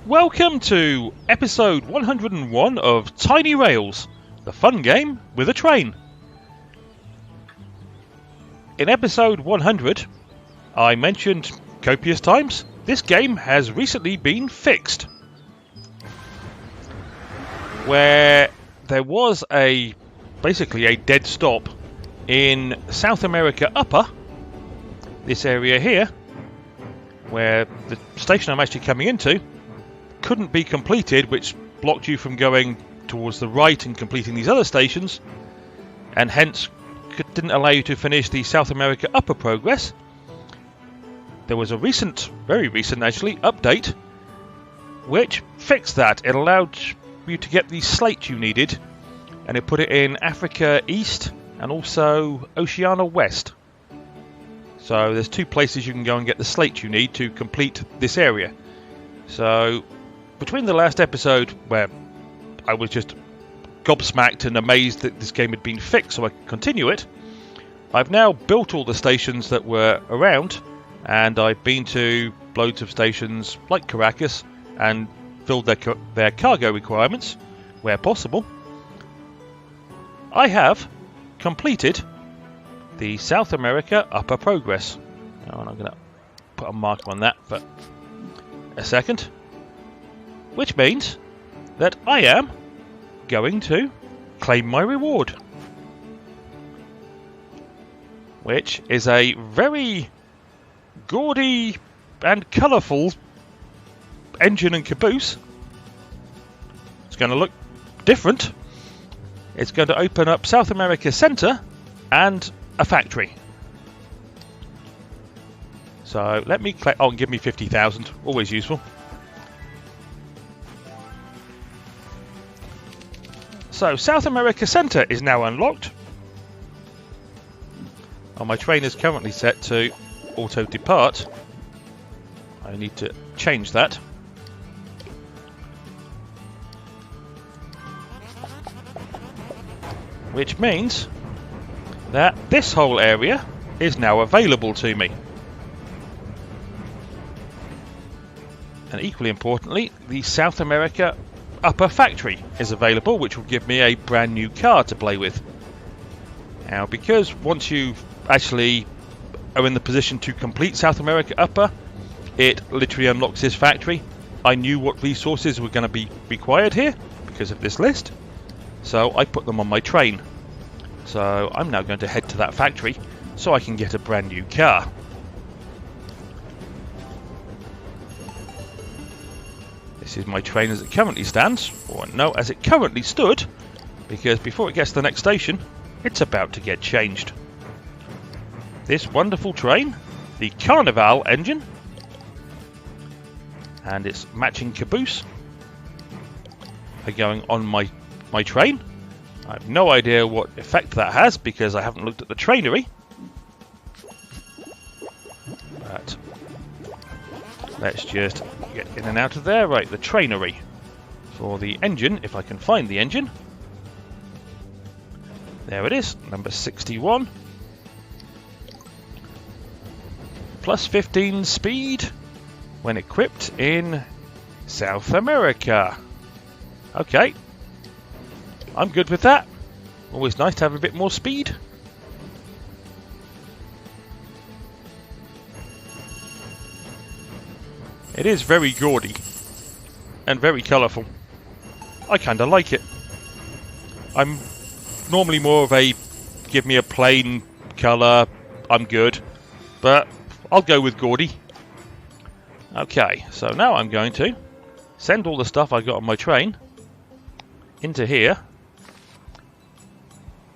Welcome to episode 101 of Tiny Rails, the fun game with a train. In episode 100, I mentioned copious times, this game has recently been fixed. Where there was basically a dead stop in South America Upper, this area here, where the station I'm actually coming into couldn't be completed, which blocked you from going towards the right and completing these other stations, and hence didn't allow you to finish the South America Upper progress. There was a very recent actually, update which fixed that. It allowed you to get the slate you needed, and it put it in Africa East and also Oceania West. So there's two places you can go and get the slate you need to complete this area. So between the last episode, where I was just gobsmacked and amazed that this game had been fixed so I could continue it, I've now built all the stations that were around, and I've been to loads of stations like Caracas and filled their cargo requirements where possible. I have completed the South America Upper progress. Now, I'm going to put a marker on that for a second. Which means that I am going to claim my reward. Which is a very gaudy and colourful engine and caboose. It's going to look different. It's going to open up South America Centre and a factory. So let me collect. Oh, and give me 50,000. Always useful. So, South America Centre is now unlocked. Oh, my train is currently set to auto depart. I need to change that. Which means that this whole area is now available to me. And equally importantly, the South America Upper factory is available, which will give me a brand new car to play with. Now, because once you actually are in the position to complete South America Upper, it literally unlocks this factory. I knew what resources were going to be required here because of this list, so I put them on my train. So I'm now going to head to that factory so I can get a brand new car. This is my train as it currently stands, or no, as it currently stood, because before it gets to the next station, it's about to get changed. This wonderful train, the Carnival engine, and its matching caboose, are going on my train. I have no idea what effect that has because I haven't looked at the trainery. But let's just get in and out of there. Right, the trainery for the engine, if I can find the engine. There it is, number 61. Plus 15 speed when equipped in South America. Okay, I'm good with that. Always nice to have a bit more speed. It is very gaudy and very colourful. I kind of like it. I'm normally more of a give me a plain colour, I'm good, but I'll go with gaudy. Okay, so now I'm going to send all the stuff I got on my train into here.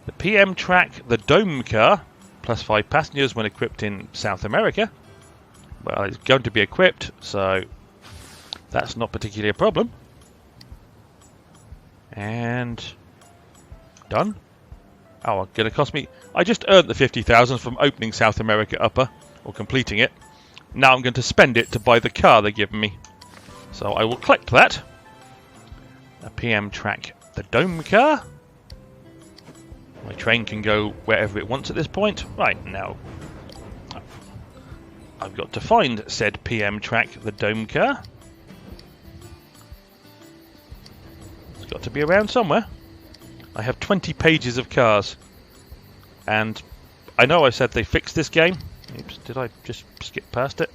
The PM track, the dome car, plus 5 passengers when equipped in South America. Well, it's going to be equipped, so that's not particularly a problem. And done. Oh, it's going to cost me... I just earned the 50,000 from opening South America Upper, or completing it. Now I'm going to spend it to buy the car they're giving me. So I will collect that. A PM track, the dome car. My train can go wherever it wants at this point. Right, now I've got to find said PM track, the dome car. got to be around somewhere. I have 20 pages of cars. And I know I said they fixed this game. Oops, did I just skip past it?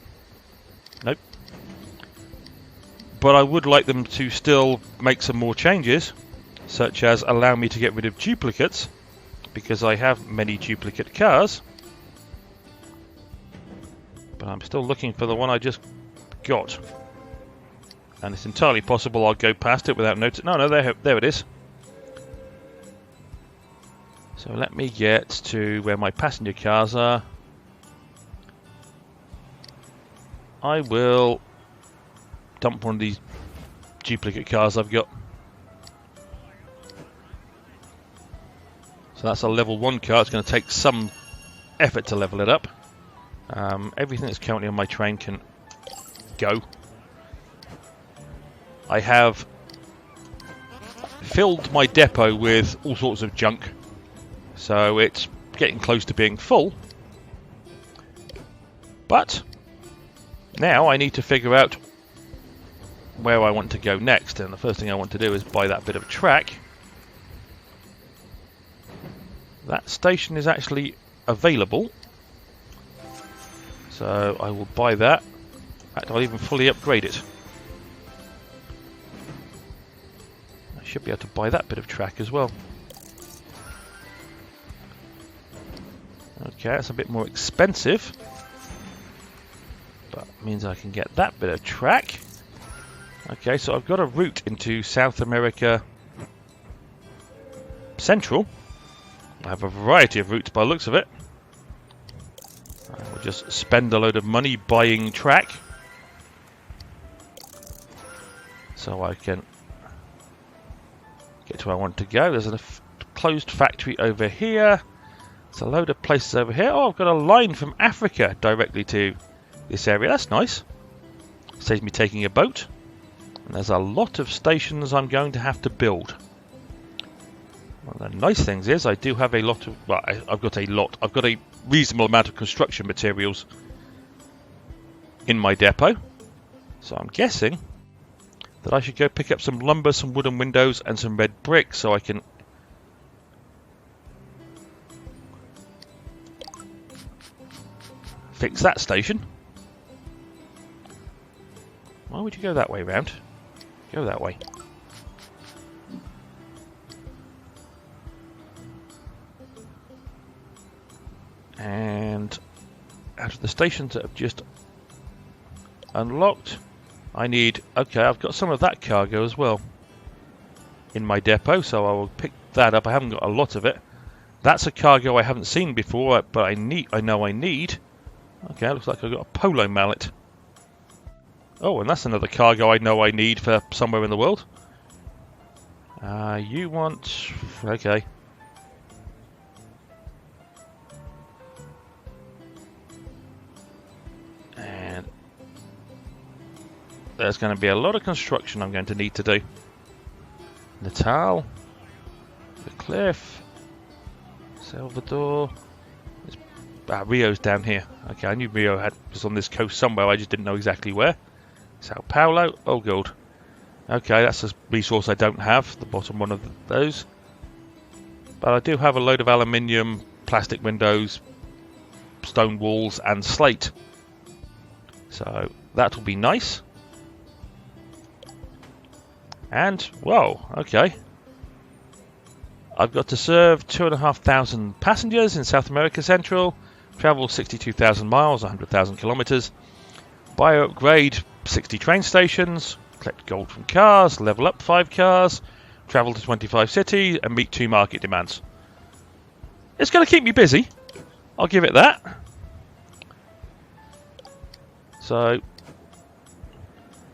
Nope. But I would like them to still make some more changes, such as allow me to get rid of duplicates, because I have many duplicate cars. But I'm still looking for the one I just got. And it's entirely possible I'll go past it without noticing. No, there it is. So let me get to where my passenger cars are. I will dump one of these duplicate cars I've got. So that's a level 1 car. It's going to take some effort to level it up. Everything that's currently on my train can go. I have filled my depot with all sorts of junk, so it's getting close to being full. But now I need to figure out where I want to go next, and the first thing I want to do is buy that bit of track. That station is actually available, so I will buy that. In fact, I'll even fully upgrade it. I should be able to buy that bit of track as well. Okay, that's a bit more expensive, but it means I can get that bit of track. Okay, so I've got a route into South America Central. I have a variety of routes by the looks of it. I will just spend a load of money buying track, so I can get to where I want to go. There's a closed factory over here. There's a load of places over here. Oh, I've got a line from Africa directly to this area. That's nice. Saves me taking a boat. And there's a lot of stations I'm going to have to build. One of the nice things is I do have a lot of... Well, I've got a reasonable amount of construction materials in my depot. So I'm guessing that I should go pick up some lumber, some wooden windows and some red brick so I can fix that station. Why would you go that way round? Go that way. And out of the stations that have just unlocked, I need... Okay, I've got some of that cargo as well in my depot, so I will pick that up. I haven't got a lot of it. That's a cargo I haven't seen before, but I know I need. Okay, looks like I've got a polo mallet. Oh, and that's another cargo I know I need for somewhere in the world. You want... Okay. And there's going to be a lot of construction I'm going to need to do. Natal, the cliff, Salvador. Rio's down here. Okay, I knew Rio was on this coast somewhere. I just didn't know exactly where. Sao Paulo. Oh, gold. Okay, that's a resource I don't have. The bottom one of those. But I do have a load of aluminium, plastic windows, stone walls, and slate. So that will be nice. And whoa, okay. I've got to serve 2,500 passengers in South America Central. Travel 62,000 miles, 100,000 kilometers. Buy or upgrade 60 train stations. Collect gold from cars. Level up 5 cars. Travel to 25 cities and meet 2 market demands. It's going to keep me busy. I'll give it that. So,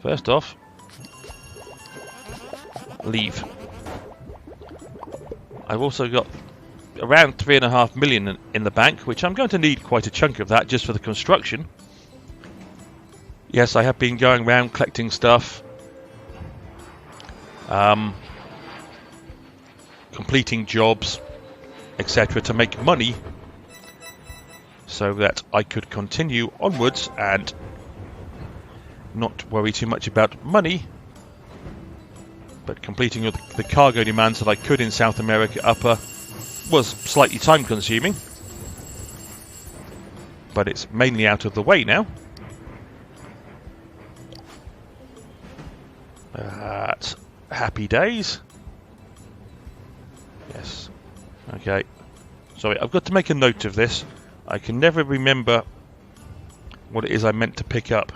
first off, leave. I've also got around 3.5 million in the bank, which I'm going to need quite a chunk of that just for the construction. Yes, I have been going around collecting stuff, completing jobs, etc. to make money so that I could continue onwards and not worry too much about money but completing the cargo demands that I could in South America Upper was slightly time consuming. But it's mainly out of the way now. Happy days. Yes. Okay. Sorry, I've got to make a note of this. I can never remember what it is I meant to pick up.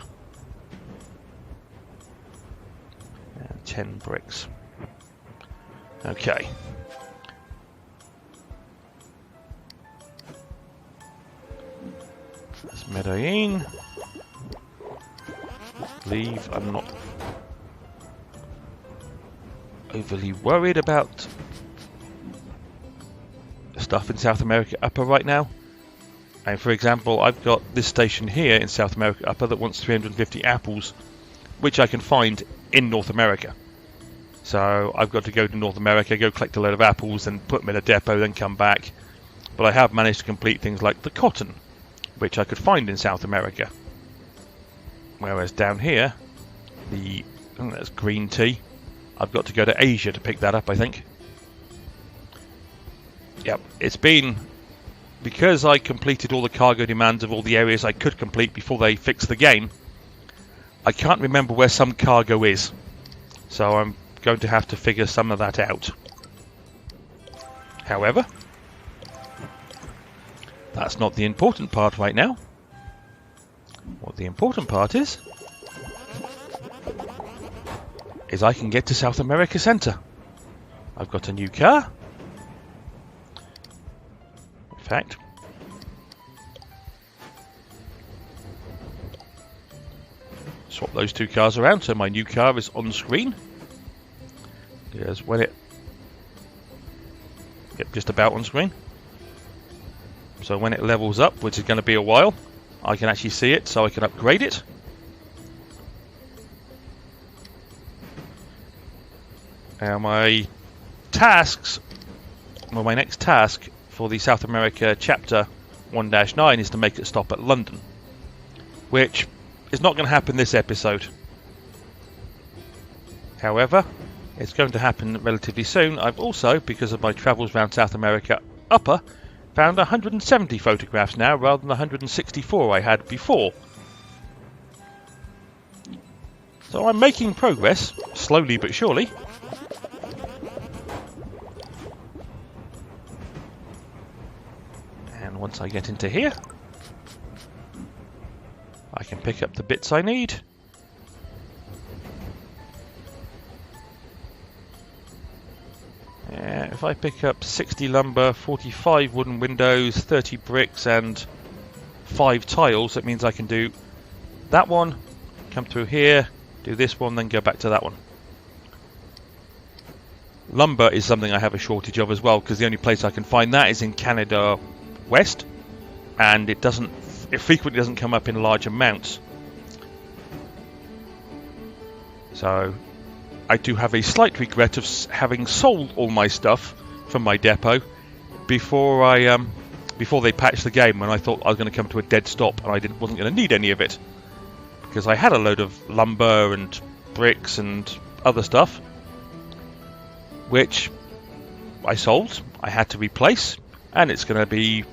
10 bricks. Okay. That's Medellin. Leave. I'm not overly worried about stuff in South America Upper right now. And for example, I've got this station here in South America Upper that wants 350 apples, which I can find in North America. So I've got to go to North America, go collect a load of apples and put them in a depot, then come back. But I have managed to complete things like the cotton, which I could find in South America. Whereas down here, that's green tea. I've got to go to Asia to pick that up, I think. Yep, it's been... Because I completed all the cargo demands of all the areas I could complete before they fixed the game, I can't remember where some cargo is. So I'm going to have to figure some of that out. However, that's not the important part right now. What the important part is I can get to South America Center. I've got a new car. In fact, swap those two cars around so my new car is on screen. Because when it... Yep, just about on screen. So when it levels up, which is going to be a while, I can actually see it, so I can upgrade it. Now my tasks, well, my next task for the South America chapter 1-9 is to make it stop at London, which is not going to happen this episode. However, it's going to happen relatively soon. I've also, because of my travels around South America Upper, found 170 photographs now rather than 164 I had before. So I'm making progress, slowly but surely. And once I get into here, I can pick up the bits I need. If I pick up 60 lumber, 45 wooden windows, 30 bricks and 5 tiles, that means I can do that one, come through here, do this one, then go back to that one. Lumber is something I have a shortage of as well, because the only place I can find that is in Canada West, and it frequently doesn't come up in large amounts. So I do have a slight regret of having sold all my stuff from my depot before they patched the game, when I thought I was going to come to a dead stop and I wasn't going to need any of it, because I had a load of lumber and bricks and other stuff which I sold, I had to replace, and it's going to be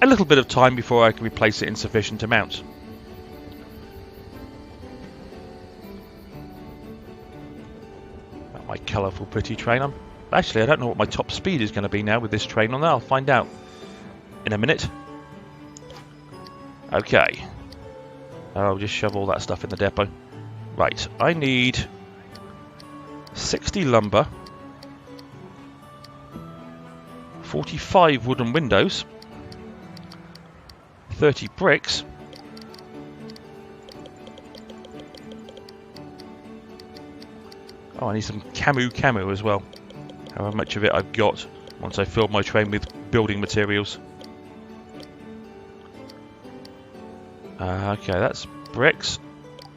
a little bit of time before I can replace it in sufficient amounts. My colourful pretty train. Actually, I don't know what my top speed is going to be now with this train on there. I'll find out in a minute. Okay. I'll just shove all that stuff in the depot. Right, I need 60 lumber, 45 wooden windows, 30 bricks, oh, I need some camo as well. However much of it I've got once I fill my train with building materials. Okay, that's bricks.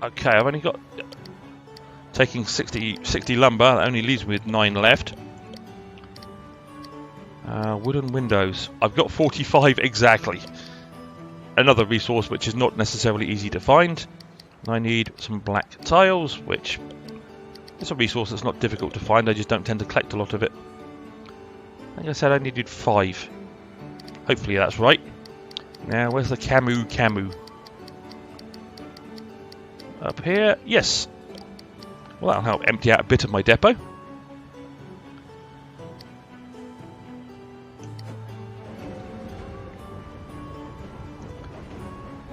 Okay, I've only got... Taking 60 lumber, that only leaves me with 9 left. Wooden windows. I've got 45 exactly. Another resource which is not necessarily easy to find. And I need some black tiles, which It's a resource that's not difficult to find, I just don't tend to collect a lot of it. Like I said, I needed 5. Hopefully that's right. Now, where's the Camu? Up here? Yes. Well, that'll help empty out a bit of my depot.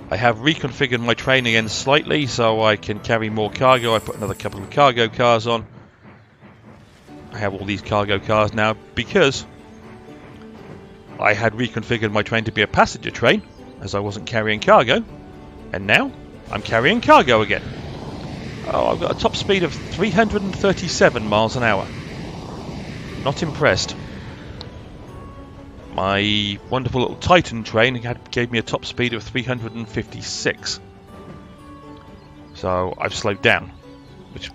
I have reconfigured my train again slightly so I can carry more cargo. I put another couple of cargo cars on. I have all these cargo cars now because I had reconfigured my train to be a passenger train as I wasn't carrying cargo. And now I'm carrying cargo again. Oh, I've got a top speed of 337 miles an hour. Not impressed. My wonderful little Titan train gave me a top speed of 356. So I've slowed down, which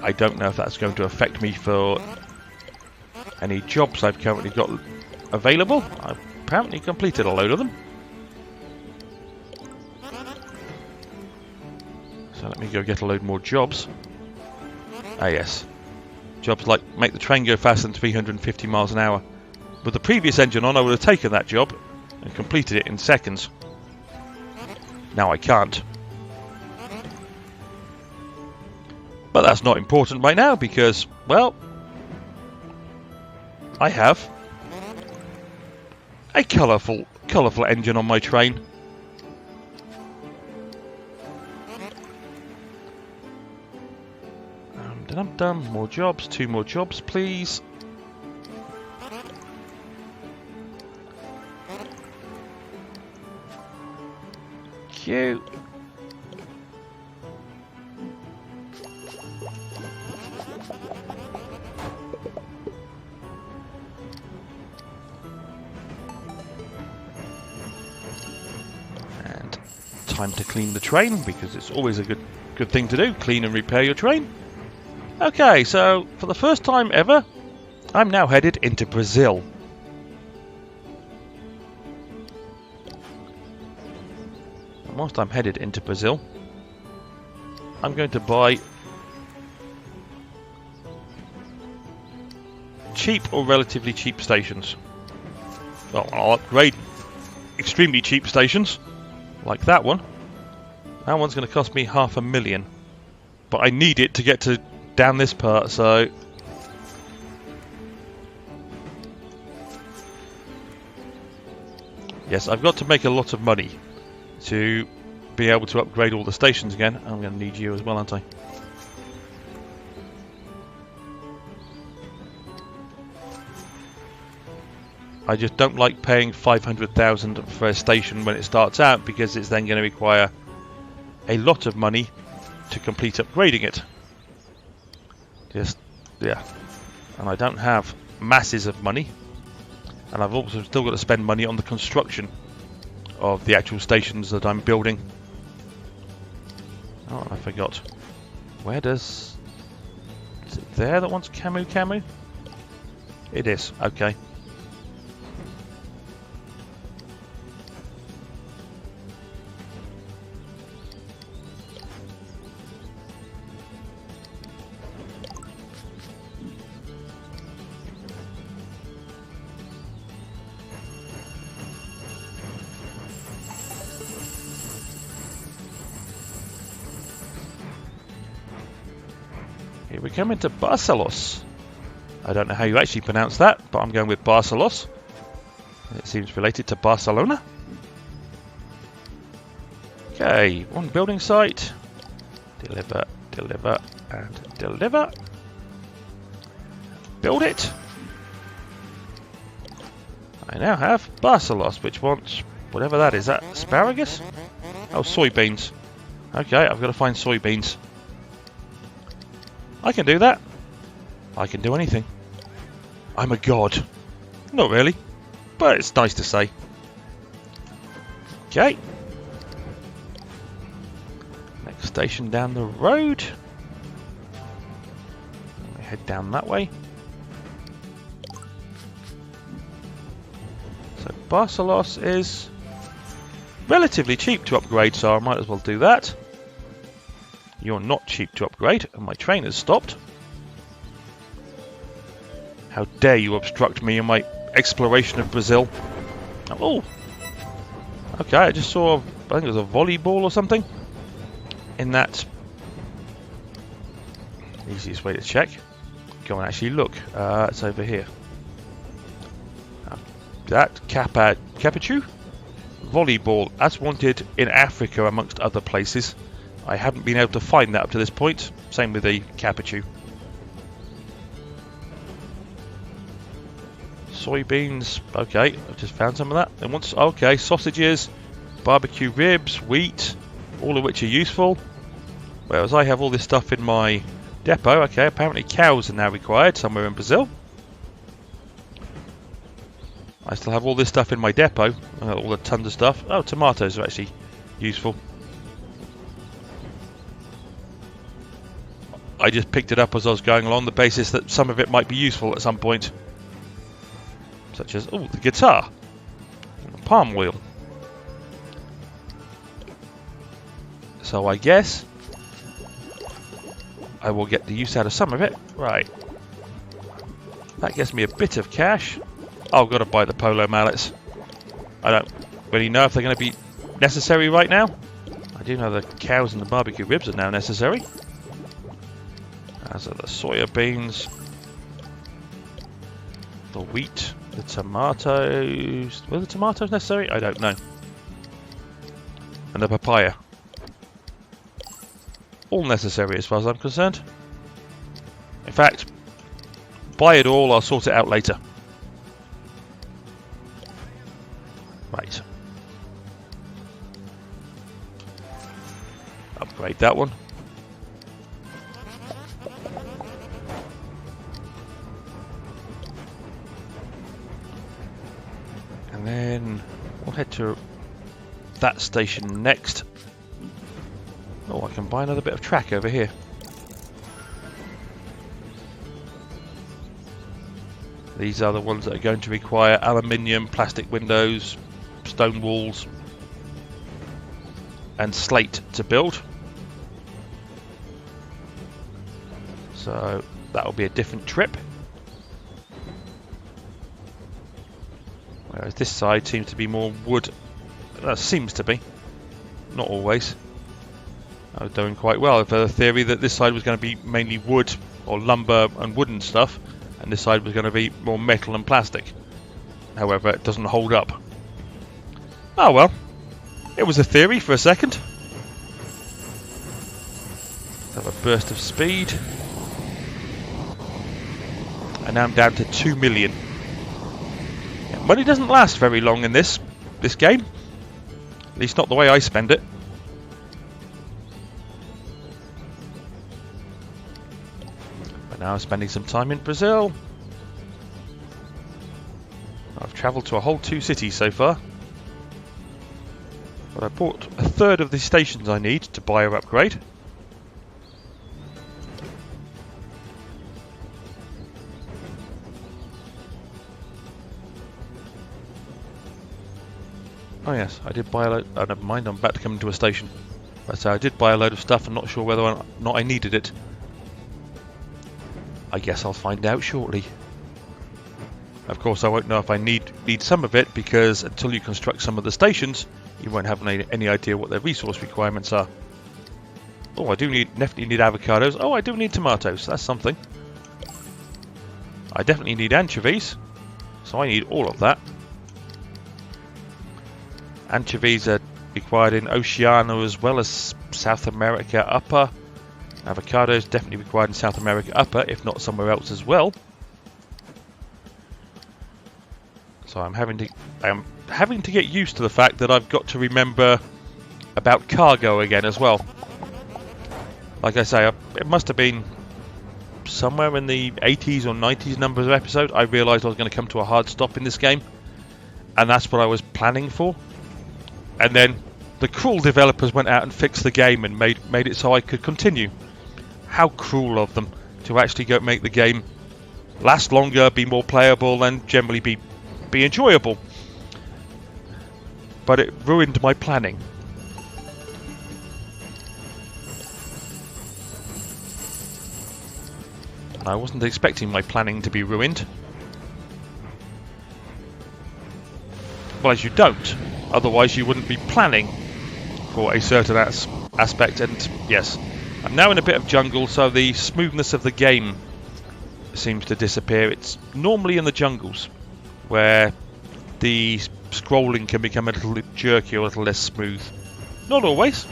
I don't know if that's going to affect me for any jobs I've currently got available. I've apparently completed a load of them. So let me go get a load more jobs. Ah yes. Jobs like make the train go faster than 350 miles an hour. With the previous engine on, I would have taken that job and completed it in seconds. Now I can't. But that's not important right now because, well, I have a colourful engine on my train. Dum-dum, more jobs, 2 more jobs, please. Cute. And time to clean the train because it's always a good thing to do, clean and repair your train. Okay, so for the first time ever, I'm now headed into Brazil. And whilst I'm headed into Brazil, I'm going to buy cheap or relatively cheap stations. Well, I'll upgrade extremely cheap stations, like that one. That one's going to cost me $500,000, but I need it to get to down this part, so yes, I've got to make a lot of money to be able to upgrade all the stations again. I'm going to need you as well, aren't I? I just don't like paying 500,000 for a station when it starts out because it's then going to require a lot of money to complete upgrading it. Just, yeah. And I don't have masses of money. And I've also still got to spend money on the construction of the actual stations that I'm building. Oh, I forgot. Where does... Is it there that wants Camu? It is, okay. Here we come into Barcelos. I don't know how you actually pronounce that, but I'm going with Barcelos. It seems related to Barcelona. Okay, one building site. Deliver, and deliver. Build it. I now have Barcelos, which wants whatever that is. That asparagus? Oh, soybeans. Okay, I've got to find soybeans. I can do that. I can do anything. I'm a god. Not really, but it's nice to say. Okay. Next station down the road. We head down that way. So Barcelos is relatively cheap to upgrade, so I might as well do that. You're not cheap to upgrade, and my train has stopped. How dare you obstruct me in my exploration of Brazil? Oh! Okay, I just saw, I think it was a volleyball or something. In that... Easiest way to check. Go and actually look. It's over here. That Capuchu? Volleyball, as wanted in Africa amongst other places. I haven't been able to find that up to this point. Same with the Capuchu. Soybeans, okay, I've just found some of that. And once, okay, sausages, barbecue ribs, wheat, all of which are useful. Whereas I have all this stuff in my depot. Okay, apparently cows are now required somewhere in Brazil. I still have all this stuff in my depot, all the tons of stuff. Oh, tomatoes are actually useful. I just picked it up as I was going along, the basis that some of it might be useful at some point. Such as, oh, the guitar. Palm oil. So I guess I will get the use out of some of it. Right. That gets me a bit of cash. Oh, I've got to buy the polo mallets. I don't really know if they're going to be necessary right now. I do know the cows and the barbecue ribs are now necessary. As are the soya beans. The wheat. The tomatoes. Were the tomatoes necessary? I don't know. And the papaya. All necessary as far as I'm concerned. In fact, buy it all, I'll sort it out later. Right. Upgrade that one. And then we'll head to that station next. Oh, I can buy another bit of track over here. These are the ones that are going to require aluminium, plastic windows, stone walls, and slate to build. So that will be a different trip. Whereas this side seems to be more wood. Seems to be. Not always. I was doing quite well for the theory that this side was going to be mainly wood or lumber and wooden stuff, and this side was going to be more metal and plastic. However, it doesn't hold up. Oh well, it was a theory for a second. Let's have a burst of speed. And now I'm down to 2 million. Yeah, money doesn't last very long in this game. At least not the way I spend it. But now I'm spending some time in Brazil. I've travelled to a whole 2 cities so far. But I bought a third of the stations I need to buy or upgrade. Oh yes, I did buy a load. Oh, never mind, I'm about to come into a station. But I did buy a load of stuff. I'm not sure whether or not I needed it. I guess I'll find out shortly. Of course, I won't know if I need some of it, because until you construct some of the stations, you won't have any idea what their resource requirements are. Oh, I definitely need avocados. Oh, I do need tomatoes. That's something. I definitely need anchovies, so I need all of that. Anchovies are required in Oceania as well as South America Upper. Avocados definitely required in South America Upper, if not somewhere else as well. So I'm having to get used to the fact that I've got to remember about cargo again as well. Like I say, it must have been somewhere in the 80s or 90s numbers of episode I realised I was going to come to a hard stop in this game, and that's what I was planning for. And then the cruel developers went out and fixed the game and made it so I could continue. How cruel of them to actually go make the game last longer, be more playable, and generally be enjoyable. But it ruined my planning. I wasn't expecting my planning to be ruined. Well, as you don't. Otherwise you wouldn't be planning for a certain aspect. And yes, I'm now in a bit of jungle, so the smoothness of the game seems to disappear. It's normally in the jungles where the scrolling can become a little jerky or a little less smooth. Not always,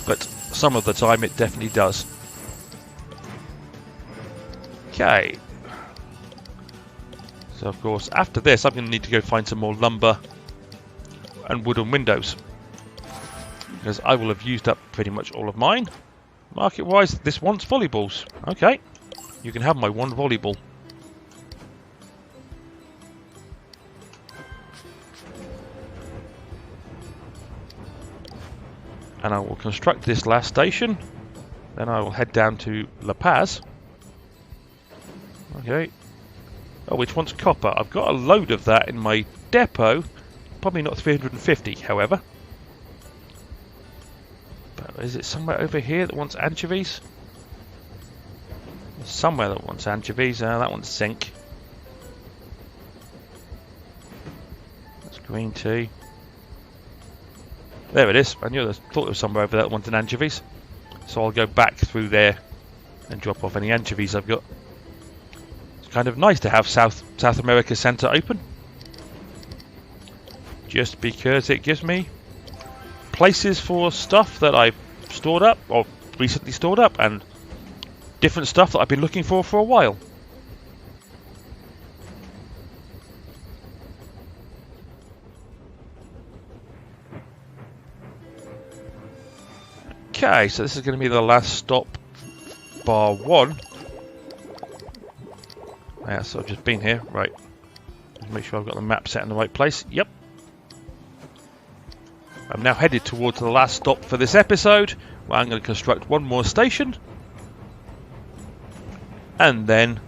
but some of the time it definitely does. Okay. So of course after this I'm going to need to go find some more lumber and wooden windows, because I will have used up pretty much all of mine. Market wise, this wants volleyballs. Okay, you can have my one volleyball. And I will construct this last station. Then I will head down to La Paz. Okay. Oh, which wants copper. I've got a load of that in my depot. Probably not 350, however. But is it somewhere over here that wants anchovies? There's somewhere that wants anchovies. That wants zinc. That's green tea. There it is. I knew I thought there was somewhere over there that wanted anchovies. So I'll go back through there and drop off any anchovies I've got. It's kind of nice to have South America Centre open, just because it gives me places for stuff that I've stored up or recently stored up, and different stuff that I've been looking for a while. Okay, so this is going to be the last stop, bar one. Yeah, so I've just been here, right. Just make sure I've got the map set in the right place. Yep. I'm now headed towards the last stop for this episode, where I'm going to construct one more station. And then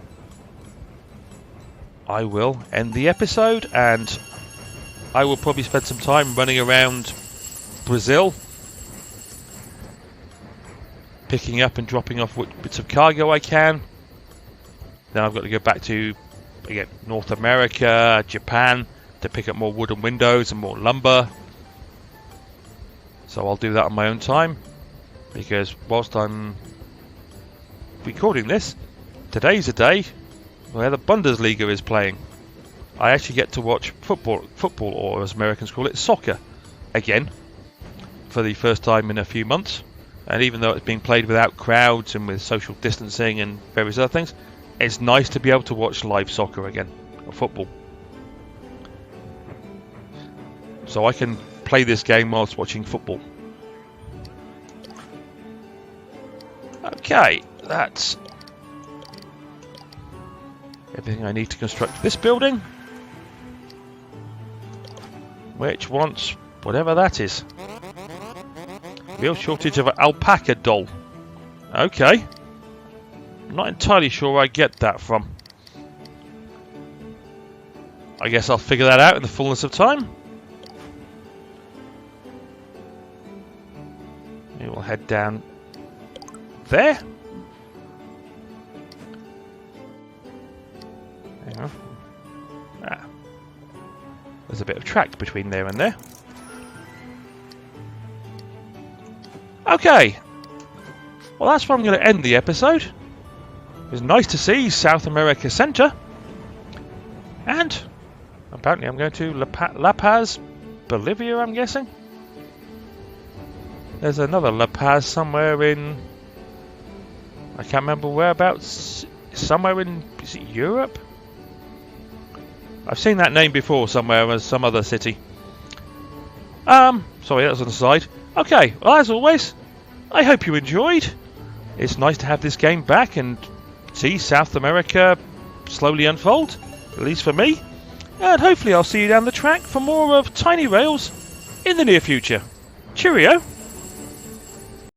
I will end the episode, and I will probably spend some time running around Brazil, picking up and dropping off what bits of cargo I can. Then I've got to go back to, again, North America, Japan, to pick up more wooden windows and more lumber. So I'll do that on my own time, because whilst I'm recording this, today's a day where the Bundesliga is playing. I actually get to watch football, or as Americans call it, soccer, again, for the first time in a few months. And even though it's being played without crowds and with social distancing and various other things, it's nice to be able to watch live soccer again, or football. So I can play this game whilst watching football. Okay, that's everything I need to construct this building, which wants whatever that is. Real shortage of an alpaca doll. Okay. I'm not entirely sure where I get that from. I guess I'll figure that out in the fullness of time. We will head down there. Hang on. There's a bit of track between there and there. Okay, well that's where I'm going to end the episode. It was nice to see South America Centre, and apparently I'm going to La Paz, Bolivia, I'm guessing. There's another La Paz somewhere in, I can't remember whereabouts, somewhere in, is it Europe? I've seen that name before somewhere as some other city. Sorry, that was on the side. Okay, well as always, I hope you enjoyed. It's nice to have this game back and see South America slowly unfold, at least for me. And hopefully I'll see you down the track for more of Tiny Rails in the near future. Cheerio!